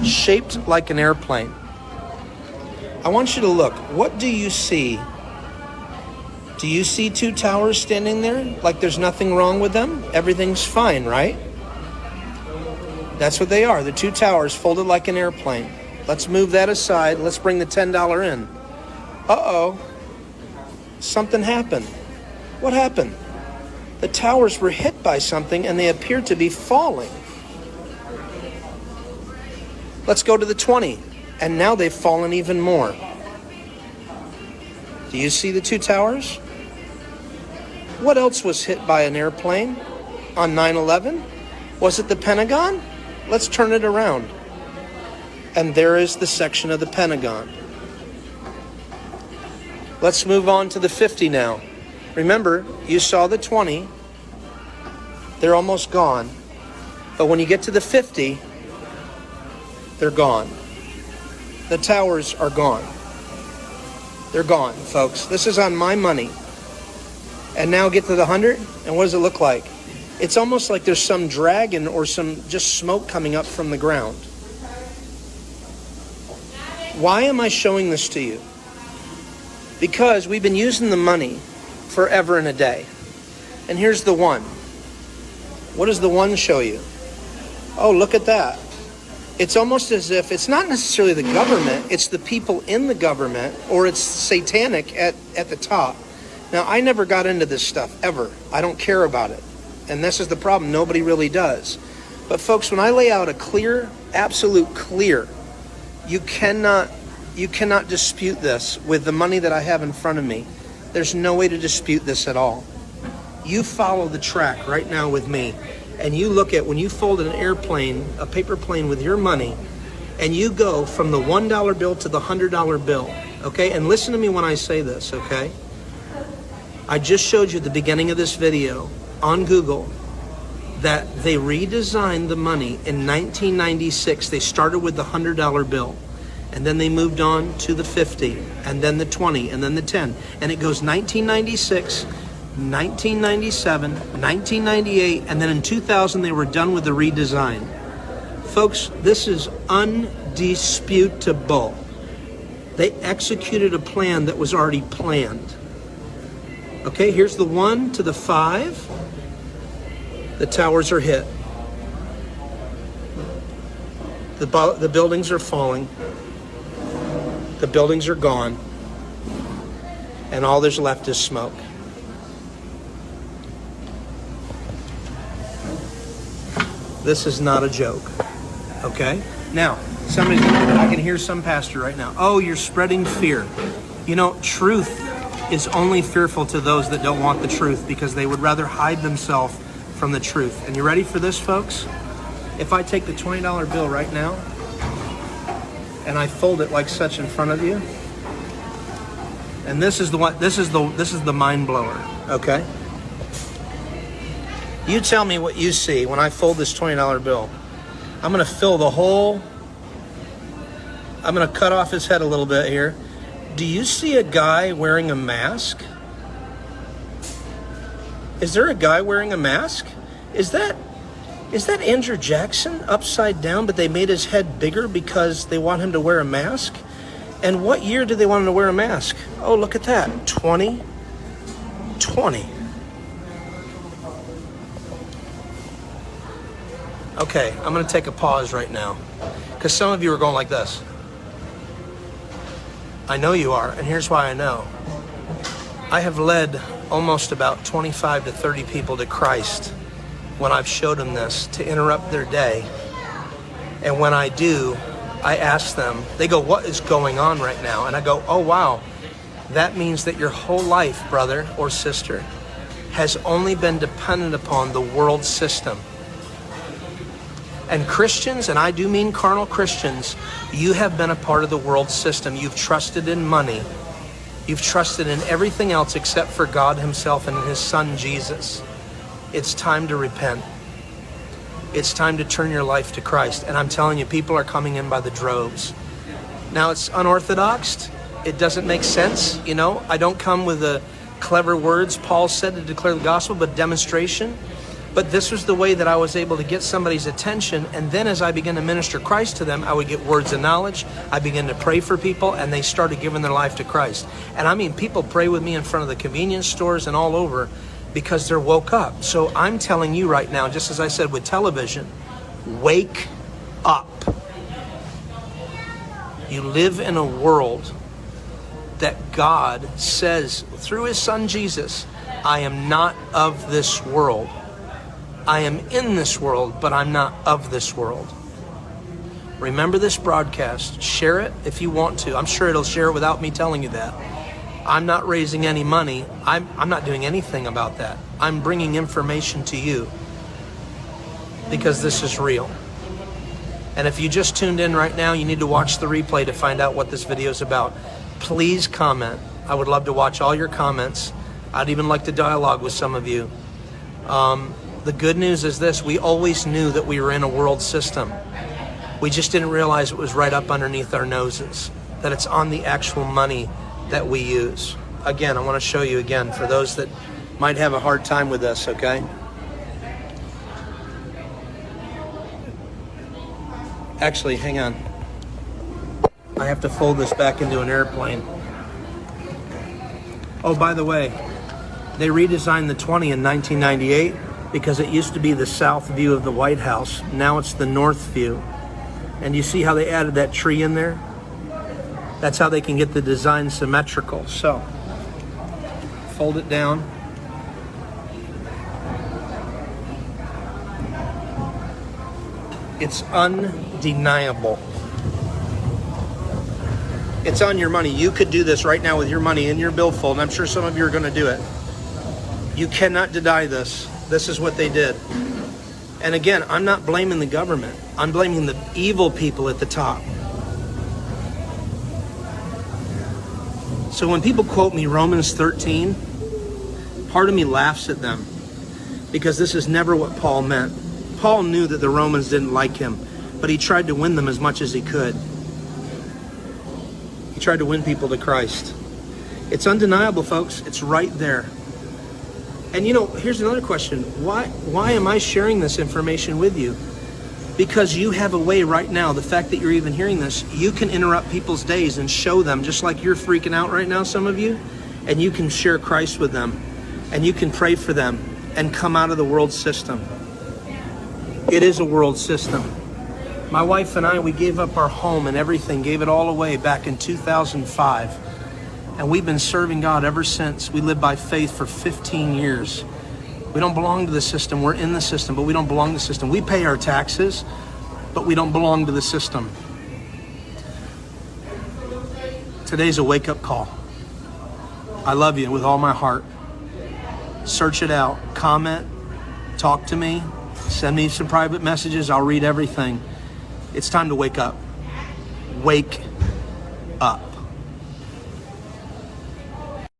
shaped like an airplane. I want you to look. What do you see? Do you see two towers standing there like there's nothing wrong with them? Everything's fine, right? That's what they are. The two towers folded like an airplane. Let's move that aside. Let's bring the $10 in. Uh-oh. Something happened. What happened? The towers were hit by something and they appear to be falling. Let's go to the 20. And now they've fallen even more. Do you see the two towers? What else was hit by an airplane on 9/11? Was it the Pentagon? Let's turn it around. And there is the section of the Pentagon. Let's move on to the 50 now. Remember, you saw the 20. They're almost gone. But when you get to the 50, they're gone. The towers are gone. They're gone, folks. This is on my money. And now get to the 100, and what does it look like? It's almost like there's some dragon or some just smoke coming up from the ground. Why am I showing this to you? Because we've been using the money forever and a day. And here's the one. What does the one show you? Oh, look at that. It's almost as if it's not necessarily the government, it's the people in the government, or it's satanic at the top. Now, I never got into this stuff, ever. I don't care about it. And this is the problem. Nobody really does. But folks, when I lay out a clear, absolute clear, you cannot dispute this with the money that I have in front of me. There's no way to dispute this at all. You follow the track right now with me. And you look at when you fold an airplane, a paper plane with your money, and you go from the $1 bill to the $100 bill, okay? And listen to me when I say this, okay? I just showed you at the beginning of this video on Google that they redesigned the money in 1996. They started with the $100 bill, and then they moved on to the 50, and then the 20, and then the 10. And it goes 1996, 1997, 1998, and then in 2000 they were done with the redesign. Folks, this is undisputable. They executed a plan that was already planned. Okay, here's the 1 to the 5. The towers are hit. The buildings are falling. The buildings are gone. And all there's left is smoke. This is not a joke, okay? Now, I can hear some pastor right now. Oh, you're spreading fear. You know, truth is only fearful to those that don't want the truth because they would rather hide themselves from the truth. And you ready for this, folks? If I take the $20 bill right now and I fold it like such in front of you, and this is the mind blower, okay? You tell me what you see when I fold this $20 bill. I'm going to fill the whole... I'm going to cut off his head a little bit here. Do you see a guy wearing a mask? Is there a guy wearing a mask? Is that Andrew Jackson upside down, but they made his head bigger because they want him to wear a mask? And what year did they want him to wear a mask? Oh, look at that. 2020. Okay, I'm going to take a pause right now because some of you are going like this. I know you are, and here's why I know. I have led almost about 25 to 30 people to Christ when I've showed them this to interrupt their day. And when I do, I ask them, they go, what is going on right now? And I go, oh, wow, that means that your whole life, brother or sister, has only been dependent upon the world system. And Christians, and I do mean carnal Christians, you have been a part of the world system. You've trusted in money. You've trusted in everything else except for God himself and his son, Jesus. It's time to repent. It's time to turn your life to Christ. And I'm telling you, people are coming in by the droves. Now, it's unorthodox. It doesn't make sense. You know, I don't come with the clever words Paul said to declare the gospel, but demonstration. But this was the way that I was able to get somebody's attention. And then as I began to minister Christ to them, I would get words of knowledge. I began to pray for people, and they started giving their life to Christ. And I mean, people pray with me in front of the convenience stores and all over because they're woke up. So I'm telling you right now, just as I said with television, wake up. You live in a world that God says through his son Jesus, I am not of this world. I am in this world, but I'm not of this world. Remember this broadcast. Share it if you want to. I'm sure it'll share it without me telling you that. I'm not raising any money. I'm not doing anything about that. I'm bringing information to you because this is real. And if you just tuned in right now, you need to watch the replay to find out what this video is about. Please comment. I would love to watch all your comments. I'd even like to dialogue with some of you. The good news is this: we always knew that we were in a world system. We just didn't realize it was right up underneath our noses, that it's on the actual money that we use. Again, I want to show you again for those that might have a hard time with this, okay? Actually, hang on. I have to fold this back into an airplane. Oh, by the way, they redesigned the 20 in 1998 because it used to be the south view of the White House. Now it's the north view. And you see how they added that tree in there? That's how they can get the design symmetrical. So, fold it down. It's undeniable. It's on your money. You could do this right now with your money in your billfold, and I'm sure some of you are going to do it. You cannot deny this. This is what they did. And again, I'm not blaming the government. I'm blaming the evil people at the top. So when people quote me Romans 13, part of me laughs at them because this is never what Paul meant. Paul knew that the Romans didn't like him, but he tried to win them as much as he could. He tried to win people to Christ. It's undeniable, folks. It's right there. And you know, here's another question. Why am I sharing this information with you? Because you have a way right now, the fact that you're even hearing this, you can interrupt people's days and show them, just like you're freaking out right now, some of you, and you can share Christ with them, and you can pray for them and come out of the world system. It is a world system. My wife and I, we gave up our home and everything, gave it all away back in 2005. And we've been serving God ever since. We lived by faith for 15 years. We don't belong to the system. We're in the system, but we don't belong to the system. We pay our taxes, but we don't belong to the system. Today's a wake-up call. I love you with all my heart. Search it out. Comment. Talk to me. Send me some private messages. I'll read everything. It's time to wake up. Wake up.